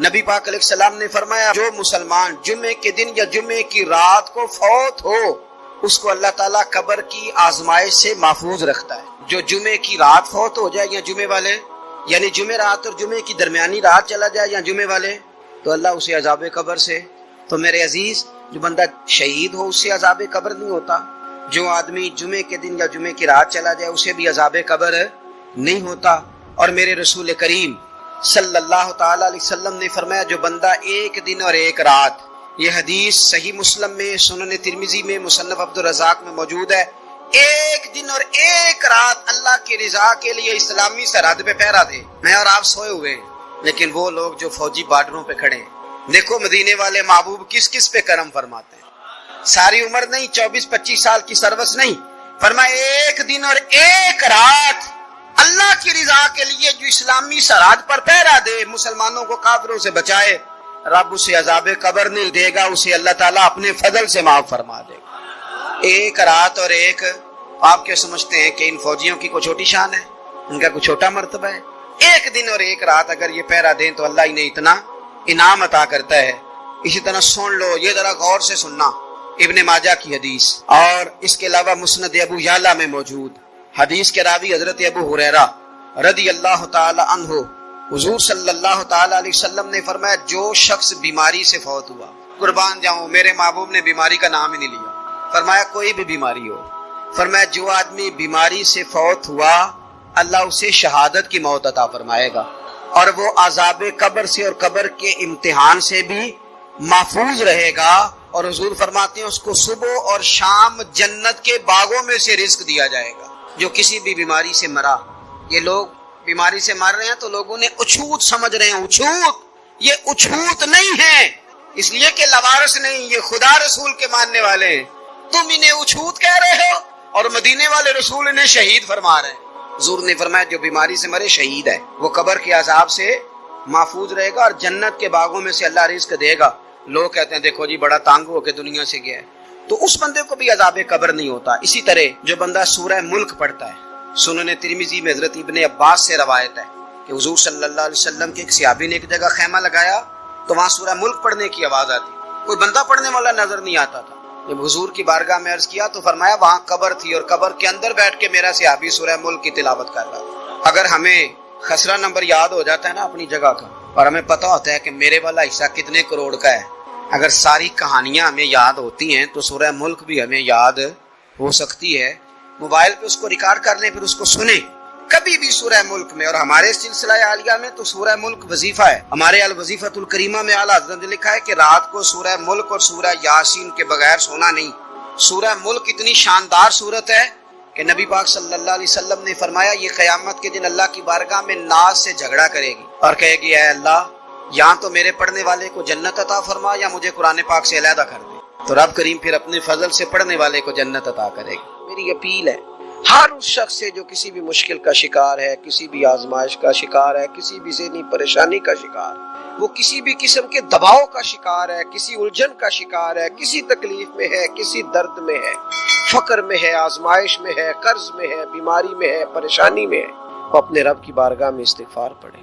نبی پاک علیہ السلام نے فرمایا جو مسلمان جمعے کے دن یا جمعے کی رات کو فوت ہو اس کو اللہ تعالیٰ قبر کی آزمائش سے محفوظ رکھتا ہے. جو جمعے کی رات فوت ہو جائے یا جمعے والے یعنی جمعے رات اور جمعے کی درمیانی رات چلا جائے یا جمعے والے تو اللہ اسے عذاب قبر سے. تو میرے عزیز جو بندہ شہید ہو اس سے عذاب قبر نہیں ہوتا. جو آدمی جمعے کے دن یا جمعے کی رات چلا جائے اسے بھی عذاب قبر نہیں ہوتا. اور میرے رسول کریم صلی اللہ تعالی علیہ وسلم نے فرمایا جو بندہ ایک دن اور ایک رات، یہ حدیث صحیح مسلم میں، سنن ترمذی میں، مصنف عبدالرزاق میں موجود ہے، ایک دن اور ایک رات اللہ کی رضا کے لیے اسلامی سرحد پہ پہرا دے. میں اور آپ سوئے ہوئے ہیں لیکن وہ لوگ جو فوجی بارڈروں پہ کھڑے ہیں، دیکھو مدینے والے محبوب کس کس پہ کرم فرماتے ہیں. ساری عمر نہیں، 24-25 سال کی سروس نہیں، فرمایا ایک دن اور ایک رات اللہ کی رضا کے لیے جو اسلامی سرحد پر پہرا دے، مسلمانوں کو کافروں سے بچائے، رب اسے عذاب قبر نہیں دے گا، اسے اللہ تعالیٰ اپنے فضل سے معاف فرما دے گا. ایک رات اور ایک، آپ کیا سمجھتے ہیں کہ ان فوجیوں کی کوئی چھوٹی شان ہے؟ ان کا کوئی چھوٹا مرتبہ ہے؟ ایک دن اور ایک رات اگر یہ پہرا دیں تو اللہ انہیں اتنا انعام عطا کرتا ہے. اسی طرح سن لو، یہ ذرا غور سے سننا، ابن ماجہ کی حدیث اور اس کے علاوہ مسند ابو یعلا میں موجود حدیث کے راوی حضرت ابو ہریرہ رضی اللہ تعالی عنہ، حضور صلی اللہ تعالی علیہ وسلم نے فرمایا جو شخص بیماری سے فوت ہوا، قربان جاؤں میرے محبوب نے بیماری کا نام ہی نہیں لیا، فرمایا کوئی بھی بیماری ہو، فرمایا جو آدمی بیماری سے فوت ہوا اللہ اسے شہادت کی موت عطا فرمائے گا اور وہ عذاب قبر سے اور قبر کے امتحان سے بھی محفوظ رہے گا. اور حضور فرماتے ہیں اس کو صبح اور شام جنت کے باغوں میں سے رزق دیا جائے گا. جو کسی بھی بیماری سے مرا، یہ لوگ بیماری سے مر رہے ہیں تو لوگوں نے اچھوت سمجھ رہے ہیں، اچھوت، یہ اچھوت نہیں ہے، اس لیے کہ لوارث نہیں، یہ خدا رسول کے ماننے والے ہیں. تم انہیں اچھوت کہہ رہے ہو اور مدینے والے رسول انہیں شہید فرما رہے ہیں. حضور نے فرمایا جو بیماری سے مرے شہید ہے، وہ قبر کے عذاب سے محفوظ رہے گا اور جنت کے باغوں میں سے اللہ رزق دے گا. لوگ کہتے ہیں دیکھو جی بڑا تانگ ہو کے دنیا سے گیا ہے، تو اس بندے کو بھی عذاب قبر نہیں ہوتا. اسی طرح جو بندہ سورہ ملک پڑھتا ہے، سنن ترمذی میں حضرت ابن عباس سے روایت ہے کہ حضور صلی اللہ علیہ وسلم کے ایک صحابی نے ایک جگہ خیمہ لگایا تو وہاں سورہ ملک پڑھنے کی آواز آتی، کوئی بندہ پڑھنے والا نظر نہیں آتا تھا. جب حضور کی بارگاہ میں عرض کیا تو فرمایا وہاں قبر تھی اور قبر کے اندر بیٹھ کے میرا صحابی سورہ ملک کی تلاوت کر رہا تھا. اگر ہمیں خسرہ نمبر یاد ہو جاتا ہے نا اپنی جگہ کا، اور ہمیں پتہ ہوتا ہے کہ میرے والا حصہ کتنے کروڑ کا ہے، اگر ساری کہانیاں ہمیں یاد ہوتی ہیں تو سورہ ملک بھی ہمیں یاد ہو سکتی ہے. موبائل پہ اس کو ریکارڈ کر لیں، پھر اس کو سنیں کبھی بھی سورہ ملک میں. اور ہمارے سلسلہ عالیہ میں تو سورہ ملک وظیفہ ہے. ہمارے الوظیفۃ الکریمہ میں اعلیٰ حضرت نے لکھا ہے کہ رات کو سورہ ملک اور سورہ یاسین کے بغیر سونا نہیں. سورہ ملک اتنی شاندار صورت ہے کہ نبی پاک صلی اللہ علیہ وسلم نے فرمایا یہ قیامت کے دن اللہ کی بارگاہ میں ناز سے جھگڑا کرے گی اور کہے گی اے اللہ یہاں تو میرے پڑھنے والے کو جنت عطا فرما یا مجھے قرآن پاک سے علیحدہ کر دے. تو رب کریم پھر اپنے فضل سے پڑھنے والے کو جنت عطا کرے گی. میری اپیل ہے ہر اس شخص سے جو کسی بھی مشکل کا شکار ہے، کسی بھی آزمائش کا شکار ہے، کسی بھی ذہنی پریشانی کا شکار، وہ کسی بھی قسم کے دباؤ کا شکار ہے، کسی الجھن کا شکار ہے، کسی تکلیف میں ہے، کسی درد میں ہے، فقر میں ہے، آزمائش میں ہے، قرض میں ہے، بیماری میں ہے، پریشانی میں ہے، وہ اپنے رب کی بارگاہ میں استغفار پڑھے.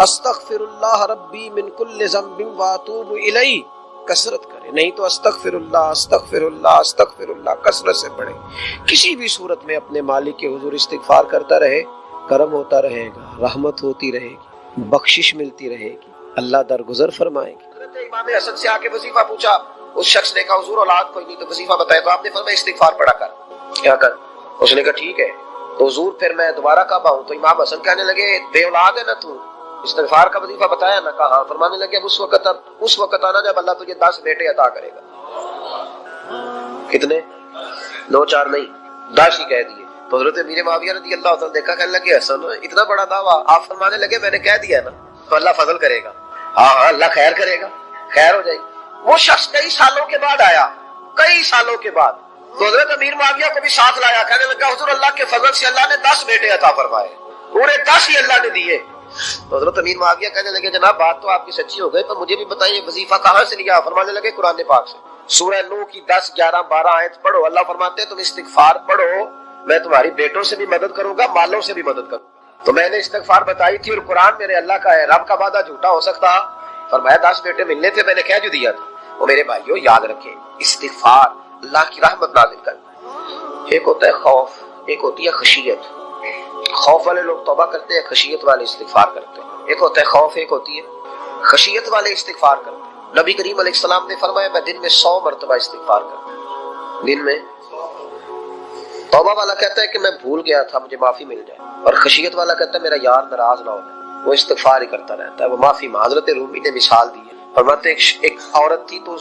استغفر اللہ ربی من کل ذنب واتوب الیہ کثرت کرے، نہیں تو استغفر اللہ استغفر اللہ استغفر اللہ کثرت سے پڑھے. کسی بھی صورت میں اپنے مالک کے حضور استغفار کرتا رہے، کرم ہوتا رہے گا، رحمت ہوتی رہے گی، بخشش ملتی رہے گی، اللہ درگزر فرمائے گی. حضرت امام حسن سے آ کے وظیفہ پوچھا، اس شخص نے کہا حضور اولاد کوئی نہیں تو وظیفہ بتائے، تو آپ نے فرمایا استغفار پڑھا کر. کیا کر؟ اس نے کہا ٹھیک ہے. تو حضور پھر میں دوبارہ کب آؤں؟ تو امام حسن کہنے لگے بے اولاد ہے نا تو، استغفار کا وظیفہ بتایا نا؟ کہا. فرمانے لگے اب اس وقت آنا جب اللہ تجھے 10 بیٹے عطا کرے گا. کتنے؟ 2 4 نہیں، 10 ہی کہہ دیے. تو حضرت امیر معاویہ رضی اللہ عنہ دیکھا، کہنے لگے حسن اتنا بڑا دعویٰ. آپ فرمانے لگے میں نے کہہ دیا نا تو اللہ فضل کرے گا. ہاں اللہ خیر کرے گا، خیر ہو جائے گی. وہ شخص کئی سالوں کے بعد آیا، کئی سالوں کے بعد، تو حضرت امیر معاویہ کو بھی ساتھ لایا. کہنے لگا حضور اللہ کے فضل سے اللہ نے 10 بیٹے عطا فرمائے، پورے 10 ہی اللہ نے دیے. تو حضرت امیر معاویہ کہنے لگے جناب بات تو آپ کی سچی ہو گئی، پر مجھے بھی بتائیے وظیفہ کہاں سے لیا؟ فرمانے لگے قرآن پاک سے. سورہ نوح کی 10 11 12 آیت پڑھو. اللہ فرماتے ہیں تم استغفار پڑھو، میں تمہاری بیٹوں سے بھی مدد کروں گا، مالوں سے بھی مدد کروں گا. تو میں نے استغفار بتائی تھی اور قرآن میرے اللہ کا ہے. رب کا وعدہ جھوٹا ہو سکتا فرمایا 10 بیٹے ملنے تھے، میں نے کہہ جو دیا تھا۔ وہ میرے بھائیوں یاد رکھیں، استغفار اللہ کی رحمت نازل کرتا ہے۔ ایک ہوتا ہے خوف، ایک ہوتی ہے خشیت۔ خوف والے لوگ توبہ کرتے ہیں، خشیت والے استغفار کرتے ہیں۔ ایک ہوتا ہے خوف، ایک ہوتی ہے خشیت والے استغفار کرتے ہیں۔ نبی کریم علیہ السلام نے فرمایا میں دن میں 100 مرتبہ استغفار کرتا ہوں، دن میں۔ توبہ والا کہتا ہے کہ میں بھول گیا تھا، مجھے معافی مل جائے، اور خشیت والا کہتا ہے میرا یار ناراض نہ ہو جائے، وہ استغفار ہی کرتا رہتا ہے، وہ معافی۔ حضرت رومی نے مثال دی ہے، فرماتے ایک عورت تھی تو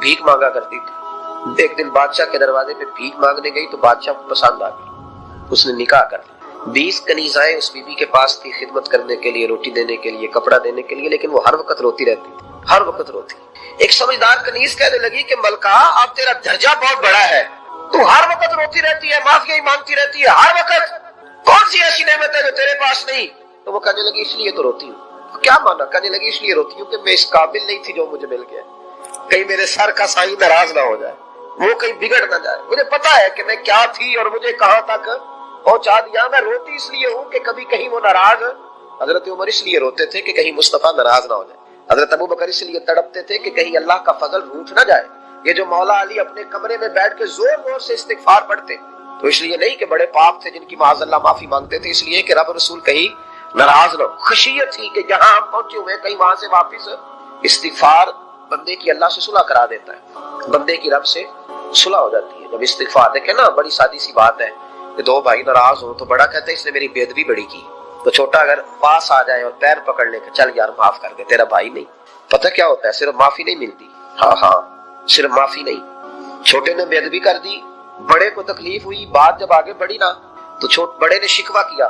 بھیک مانگا کرتی تھی، ایک دن بادشاہ کے دروازے پہ بھیک مانگنے گئی تو بادشاہ کو پسند آ گئی، اس نے نکاح کر لیا۔ 20 کنیزائیں اس بیوی کے پاس تھی خدمت کرنے کے لیے، روٹی دینے کے لیے، کپڑا دینے کے لیے، لیکن وہ ہر وقت روتی رہتی تھی، ہر وقت روتی۔ ایک سمجھدار کنیز کہنے لگی کہ ملکہ اب تیرا درجہ بہت بڑا ہے، تو ہر وقت روتی رہتی ہے، معافی مانگتی رہتی ہے ہر وقت، کون سی ایسی نعمت ہے جو تیرے پاس نہیں؟ تو وہ کہنے لگی اس لیے تو روتی ہوں۔ کیا مانا؟ کہنے لگی اس لیے روتی ہوں کہ میں اس قابل نہیں تھی جو مجھے مل گیا، کہیں میرے سر کا سائیں ناراض نہ ہو جائے، وہ کہیں بگڑ نہ جائے، مجھے پتا ہے کہ میں کیا تھی اور مجھے کہاں تک پہنچا دیا، میں روتی اس لیے ہوں کہ کبھی کہیں وہ ناراض۔ حضرت عمر اس لیے روتے تھے کہ کہیں مصطفیٰ ناراض نہ ہو جائے، حضرت ابو بکر اس لیے تڑپتے تھے کہ کہیں اللہ کا فضل روٹ نہ جائے۔ یہ جو مولا علی اپنے کمرے میں بیٹھ کے زور زور سے استغفار پڑھتے تو اس لیے نہیں کہ بڑے پاپ تھے جن کی معاذ اللہ معافی مانگتے تھے، اس لیے کہ رب رسول کہیں ناراض نہ ہو۔ خشیت تھی کہ جہاں ہم پہنچے ہوئے کہیں وہاں سے واپس۔ استغفار بندے کی اللہ سے صلح کرا دیتا ہے، بندے کی رب سے صلح ہو جاتی ہے جب استغفار۔ دیکھیں نا، بڑی سادی سی بات ہے کہ دو بھائی ناراض ہوں تو بڑا کہتا ہے اس نے میری بے ادبی بڑی کی، تو چھوٹا اگر پاس آ جائے اور پیر پکڑ لے کہ چل یار معاف کر دے، تیرا بھائی نہیں۔ پتہ کیا ہوتا ہے؟ صرف معافی نہیں ملتی، ہاں صرف معافی نہیں، چھوٹے نے بے ادبی کر دی، بڑے کو تکلیف ہوئی، بات جب آگے بڑھی نا تو بڑے نے شکوہ کیا،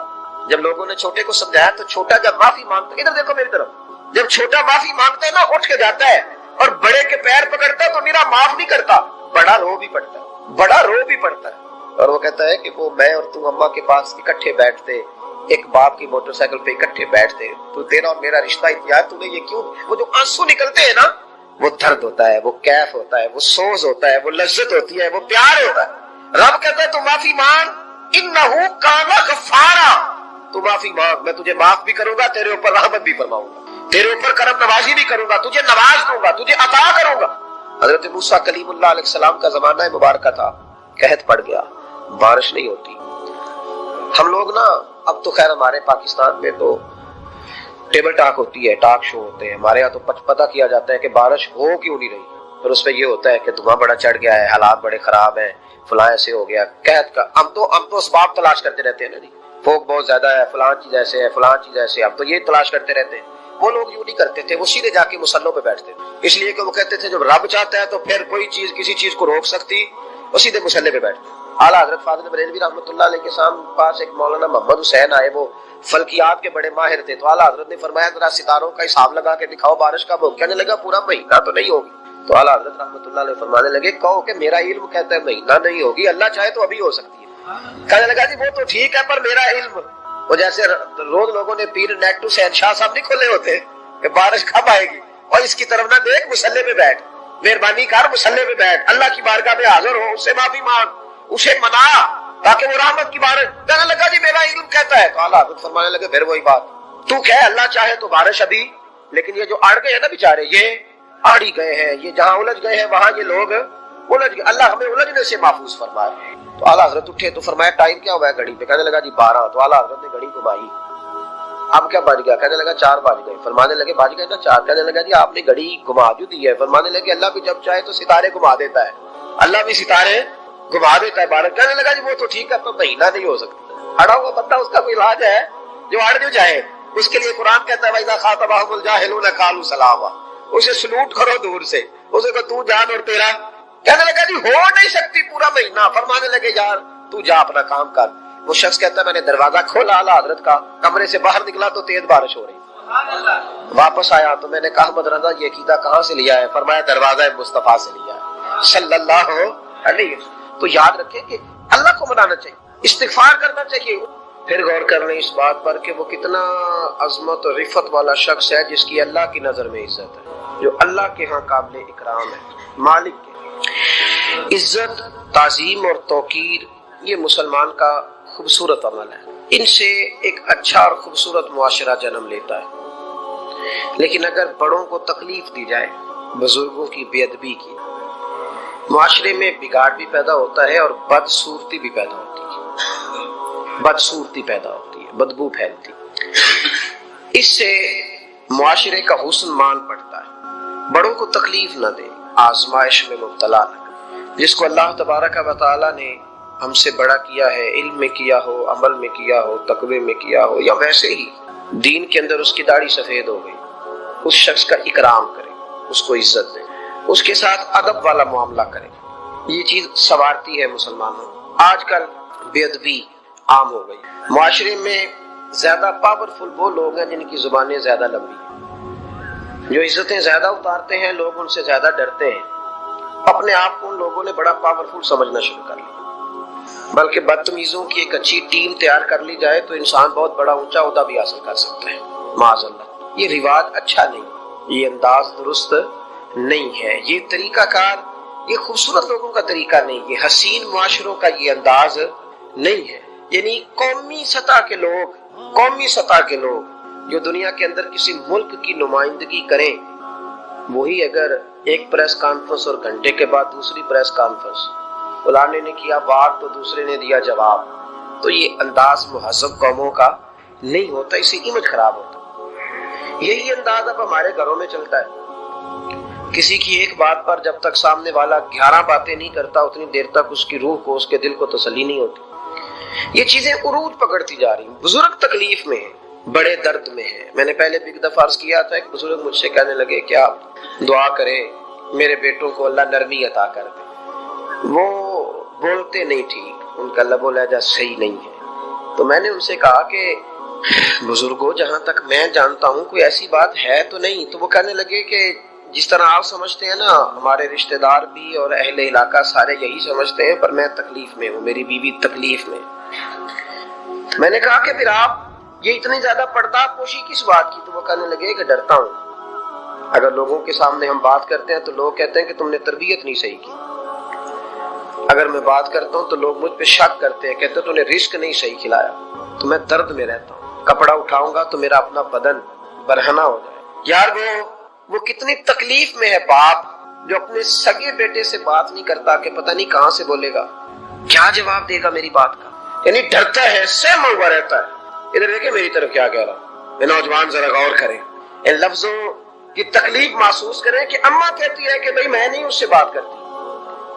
جب لوگوں نے چھوٹے کو سمجھایا تو چھوٹا جب معافی مانگتا ہے، ادھر دیکھو میری طرف، جب چھوٹا معافی مانگتا ہے نا اٹھ کے جاتا ہے اور بڑے کے پیر پکڑتا ہے تو میرا معاف نہیں کرتا، بڑا رو بھی پڑتا ہے، بڑا رو بھی پڑتا ہے، اور وہ کہتا ہے کہ وہ میں اور تو اماں کے پاس اکٹھے بیٹھتے، ایک باپ کی موٹر سائیکل پہ اکٹھے بیٹھتے، تو تیرا اور میرا رشتہ اتنا ہے، تو نے یہ کیوں؟ وہ جو آنسو نکلتے ہیں نا، وہ درد ہوتا ہے، وہ کیف ہوتا ہے، وہ سوز ہوتا ہے، وہ لذت ہوتی ہے، وہ پیار ہوتا ہے۔ رب کہتا ہے تو معافی مانگ، انہو کان غفارا، تو معافی مانگ، میں تجھے معاف بھی کروں گا، تیرے اوپر رحمت بھی فرماؤں گا، تیرے اوپر کرم نوازی بھی کروں گا، تجھے نواز دوں گا، تجھے عطا کروں گا۔ حضرت موسیٰ کلیم اللہ علیہ السلام کا زمانہ مبارکہ تھا، قحط پڑ گیا، بارش نہیں ہوتی۔ ہم لوگ نا اب تو خیر ہمارے پاکستان میں تو ٹیبل ٹاک ہوتی ہے، ٹاک شو ہوتے ہیں، ہمارے یہاں تو پتہ کیا جاتا ہے کہ بارش ہو کیوں نہیں رہی، پھر اس پہ یہ ہوتا ہے کہ دھواں بڑا چڑھ گیا ہے، حالات بڑے خراب ہیں، فلاں ایسے ہو گیا، قحط کا۔ ہم تو اسباب تلاش کرتے رہتے ہیں نا، فوق بہت زیادہ ہے، فلاں چیز ایسے ہے، فلاں چیز ایسے ہے، اب تو یہ تلاش کرتے رہتے ہیں۔ وہ لوگ یوں نہیں کرتے تھے، وہ سیدھے جا کے مسلوں پہ بیٹھتے تھے، اس لیے کہ وہ کہتے تھے جب رب چاہتا ہے تو پھر کوئی چیز کسی چیز کو روک سکتی، وہ سیدھے مسلے پہ بیٹھتے۔ اعلیٰ حضرت فاضل بریلوی رحمۃ اللہ علیہ کے پاس ایک مولانا محمد حسین آئے، وہ فلکیات کے بڑے ماہر تھے، تو اعلیٰ حضرت نے فرمایا ذرا ستاروں کا حساب لگا کے دکھاؤ بارش کب ہوگی؟ کہنے لگا پورا مہینہ تو نہیں ہوگی۔ تو اعلیٰ حضرت رحمۃ اللہ علیہ فرمانے لگے کہو کہ میرا علم کہتا ہے مہینہ نہیں ہوگی، اللہ چاہے تو ابھی ہو سکتی ہے۔ کہنے لگا جی وہ تو ٹھیک ہے پر میرا علم، وہ جیسے روز لوگوں نے پیر نیٹ ٹو شہنشاہ صاحب نہیں کھولے ہوتے کہ بارش کب آئے گی، اور اس کی طرف نہ دیکھ، مسلے پہ بیٹھ، مہربانی کر مسلے پہ بیٹھ، اللہ کی بارگاہ میں حاضر ہو، اس سے معافی مانگ، اسے منا تاکہ وہ رحمت کی بارش۔ کہنے لگا جی میرا علم کہتا ہے، تو اعلیٰ حضرت فرمانے لگے پھر وہی بات، تو کہہ اللہ چاہے تو بارش ابھی، لیکن یہ جو اڑ گئے ہیں نا بیچارے، یہ اڑ ہی گئے ہیں، یہ جہاں الجھ گئے ہیں وہاں یہ لوگ الجھ گئے، اللہ ہمیں الجھنے سے محفوظ فرمائے۔ تو اعلیٰ حضرت اٹھے تو فرمایا ٹائم کیا ہوا ہے گھڑی پہ؟ کہنے لگا جی 12۔ تو اعلیٰ حضرت نے گھڑی گھمائی، اب کیا بج گیا؟ کہنے لگا 4 بج گئے۔ فرمانے لگے بج گئے نا 4؟ کہنے لگا جی آپ نے گھڑی گھما جو دی ہے۔ فرمانے لگے اللہ بھی جب چاہے تو ستارے گھما دیتا ہے، اللہ بھی ستارے گھما دیتا ہے بارش۔ کہنے لگا جی وہ تو ٹھیک ہے پر مہینہ نہیں ہو سکتا، اڑا ہوا بندہ اس کا کوئی علاج ہے جو اڑ جو جائے، اس کے لیے قرآن کہتا ہے وَإِذَا خَاطَبَهُمُ الْجَاهِلُونَ قَالُوا سَلَامًا، اسے سلوٹ کرو دور سے، اسے کہ تو جان اور تیرا۔ کہنے لگا جی ہو نہیں سکتی پورا مہینہ۔ فرمانے لگے یار تو جا اپنا کام کر۔ وہ شخص کہتا ہے میں نے دروازہ کھولا اعلیٰ حضرت کا، کمرے سے باہر نکلا تو تیز بارش ہو رہی، واپس آیا تو میں نے کہا احمد رضا یہ عقیدہ کہاں سے لیا ہے؟ فرمایا دروازہ مصطفیٰ سے لیا ہے صلی اللہ علیہ وسلم۔ تو یاد رکھیں کہ اللہ کو منانا چاہیے، استغفار کرنا چاہیے۔ پھر غور کر لیں اس بات پر کہ وہ کتنا عظمت اور رفت والا شخص ہے جس کی اللہ کی نظر میں عزت ہے، جو اللہ کے ہاں قابل اکرام ہے، مالک کے۔ عزت، تعظیم اور توقیر یہ مسلمان کا خوبصورت عمل ہے، ان سے ایک اچھا اور خوبصورت معاشرہ جنم لیتا ہے۔ لیکن اگر بڑوں کو تکلیف دی جائے، بزرگوں کی بے ادبی کی، معاشرے میں بگاڑ بھی پیدا ہوتا ہے اور بدصورتی بھی پیدا ہوتی ہے، بدصورتی پیدا ہوتی ہے، بدبو پھیلتی ہے۔ اس سے معاشرے کا حسن مان پڑتا ہے۔ بڑوں کو تکلیف نہ دے، آزمائش میں مبتلا نہ کرے۔ جس کو اللہ تبارک و تعالی نے ہم سے بڑا کیا ہے، علم میں کیا ہو، عمل میں کیا ہو، تقوی میں کیا ہو، یا ویسے ہی دین کے اندر اس کی داڑھی سفید ہو گئی، اس شخص کا اکرام کرے، اس کو عزت دے، اس کے ساتھ ادب والا معاملہ کرے۔ یہ چیز سنوارتی ہے مسلمانوں۔ آج کل بے ادبی عام ہو گئی۔ معاشرے میں زیادہ پاورفل وہ لوگ ہیں جن کی زبانیں زیادہ لمبی ہیں، جو عزتیں زیادہ اتارتے ہیں، لوگ ان سے زیادہ ڈرتے ہیں۔ اپنے آپ کو ان لوگوں نے بڑا پاورفل سمجھنا شروع کر لیا۔ بلکہ بدتمیزوں کی ایک اچھی ٹیم تیار کر لی جائے تو انسان بہت بڑا اونچا عہدہ بھی حاصل کر سکتا ہے، معاذ اللہ۔ یہ رواج اچھا نہیں، یہ انداز درست نہیں ہے، یہ طریقہ کار، یہ خوبصورت لوگوں کا طریقہ نہیں، یہ حسین معاشروں کا یہ انداز نہیں ہے۔ یعنی قومی سطح کے لوگ جو دنیا کے اندر کسی ملک کی نمائندگی کریں، وہی اگر ایک پریس کانفرنس اور گھنٹے کے بعد دوسری پریس کانفرنس، فلانے نے کیا بات تو دوسرے نے دیا جواب، تو یہ انداز مہذب قوموں کا نہیں ہوتا، اس سے امیج خراب ہوتا۔ یہی انداز اب ہمارے گھروں میں چلتا ہے۔ کسی کی ایک بات پر جب تک سامنے والا 11 باتیں نہیں کرتا، اتنی دیر تک اس کی روح کو، اس کے دل کو تسلی نہیں ہوتی۔ یہ چیزیں عروج پکڑتی جا رہی ہیں۔ بزرگ تکلیف میں ہیں، بڑے درد میں ہیں۔ میں نے پہلے بھی ایک دفعہ عرض کیا تھا، ایک بزرگ مجھ سے کہنے لگے کہ آپ دعا کریں میرے بیٹوں کو اللہ نرمی عطا کر دے، وہ بولتے نہیں ٹھیک، ان کا لب و لہجہ صحیح نہیں ہے۔ تو میں نے ان سے کہا کہ بزرگوں، جہاں تک میں جانتا ہوں کوئی ایسی بات ہے تو نہیں۔ تو وہ کہنے لگے کہ جس طرح آپ سمجھتے ہیں نا، ہمارے رشتہ دار بھی اور اہل علاقہ سارے یہی سمجھتے ہیں، پر میں تکلیف میں ہوں، میری بیوی تکلیف میں۔ میں نے کہا کہ پھر آپ یہ اتنی زیادہ پردہ پوشی کس بات کی؟ تو وہ کہنے لگے کہ ڈرتا ہوں، اگر لوگوں کے سامنے ہم بات کرتے ہیں تو لوگ کہتے ہیں کہ تم نے تربیت نہیں صحیح کی۔ اگر میں بات کرتا ہوں تو لوگ مجھ پہ شک کرتے ہیں، کہتے ہیں تو نے رزق نہیں صحیح کھلایا۔ تو میں درد میں رہتا ہوں، کپڑا اٹھاؤں گا تو میرا اپنا بدن برہنہ ہو جائے۔ یار وہ کتنی تکلیف میں ہے باپ جو اپنے سگے بیٹے سے بات نہیں کرتا کہ پتہ نہیں کہاں سے بولے گا، کیا جواب دے گا میری بات کا، یعنی ڈرتا ہے، سہما ہوا رہتا ہے۔ ادھر دیکھیں میری طرف کیا کہہ رہا ہوں، یہ نوجوان ذرا غور کریں، ان لفظوں کی تکلیف محسوس کریں کہ اماں کہتی ہے کہ بھائی میں نہیں اس سے بات کرتی،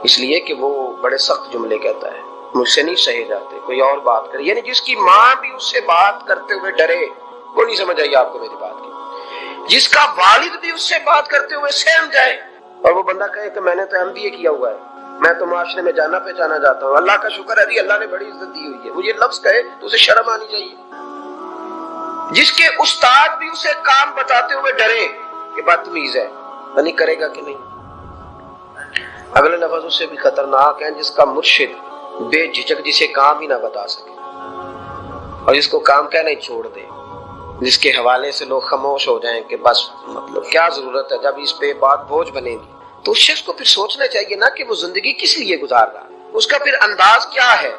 اس لیے کہ وہ بڑے سخت جملے کہتا ہے، مجھ سے نہیں سہے جاتے، کوئی اور بات کرے۔ یعنی جس کی ماں بھی اس سے بات کرتے ہوئے ڈرے، وہ نہیں سمجھ آئی آپ کو میری بات کی، جس کا والد بھی اس سے بات کرتے ہوئے سہم جائے، اور وہ بندہ کہے کہ میں نے تو MBA کیا ہوا ہے، میں تو معاشرے میں جانا پہچانا جاتا ہوں، اللہ کا شکر ہے جی، اللہ نے بڑی عزت دی ہوئی ہے، وہ یہ لفظ کہے تو اسے شرم آنی چاہیے۔ جس کے استاد بھی اسے کام بتاتے ہوئے ڈرے کہ بدتمیز ہے، نہیں کرے گا کہ نہیں۔ اگلے لفظ اس سے بھی خطرناک ہیں، جس کا مرشد بے جھجک جسے کام ہی نہ بتا سکے اور جس کو کام کہنا ہی چھوڑ دے، جس کے حوالے سے لوگ خاموش ہو جائیں کہ بس مطلب کیا ضرورت ہے، جب اس پہ بات بوجھ بنے گی تو اس شخص کو پھر سوچنا چاہیے نا کہ وہ زندگی کس لیے گزار رہا ہے، اس کا پھر انداز کیا ہے۔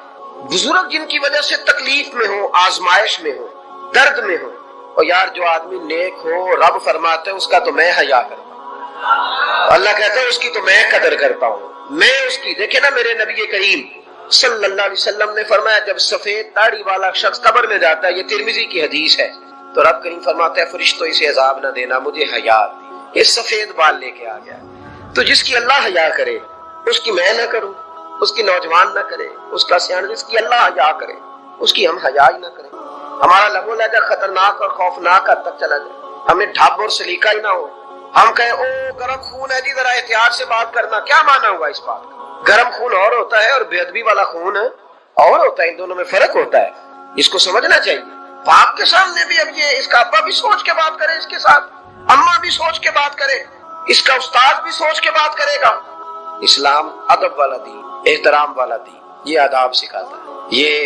بزرگ جن کی وجہ سے تکلیف میں ہو، آزمائش میں ہو، درد میں ہو، اور یار جو آدمی نیک ہو، رب فرماتا ہے اس کا تو میں حیا کرتا ہوں، اللہ کہتا ہے اس کی تو میں قدر کرتا ہوں، میں اس کی۔ دیکھیں نا میرے نبی کریم صلی اللہ علیہ وسلم نے فرمایا جب سفید داڑھی والا شخص قبر میں جاتا ہے، یہ ترمذی کی حدیث ہے، تو رب کریم فرماتا ہے فرشتوں اسے عذاب نہ دینا، مجھے حیا دی، یہ سفید بال لے کے آ گیا۔ تو جس کی اللہ حیا کرے اس کی میں نہ کروں، اس کی نوجوان نہ کرے، اس کا سیاح، جس کی اللہ حیا کرے اس کی ہم حیا ہی نہ کریں، ہمارا لب و لہجہ خطرناک اور خوفناک حد تک چلا جائے، ہمیں ڈھب اور سلیقہ ہی نہ ہو، ہم کہیں او گرم خون ہے جی ذرا احتیاط سے بات کرنا، کیا مانا ہوا اس بات کا؟ گرم خون اور ہوتا ہے اور بے ادبی والا خون اور ہوتا ہے، ان دونوں میں فرق ہوتا ہے، اس کو سمجھنا چاہیے۔ باپ کے سامنے بھی اب یہ اس کا ابا بھی سوچ کے بات کرے، اس کے ساتھ اماں بھی سوچ کے بات کرے، اس کا استاد بھی سوچ کے بات کرے گا۔ اسلام ادب والا دین، احترام والا دین، یہ آداب سکھاتا ہے، یہ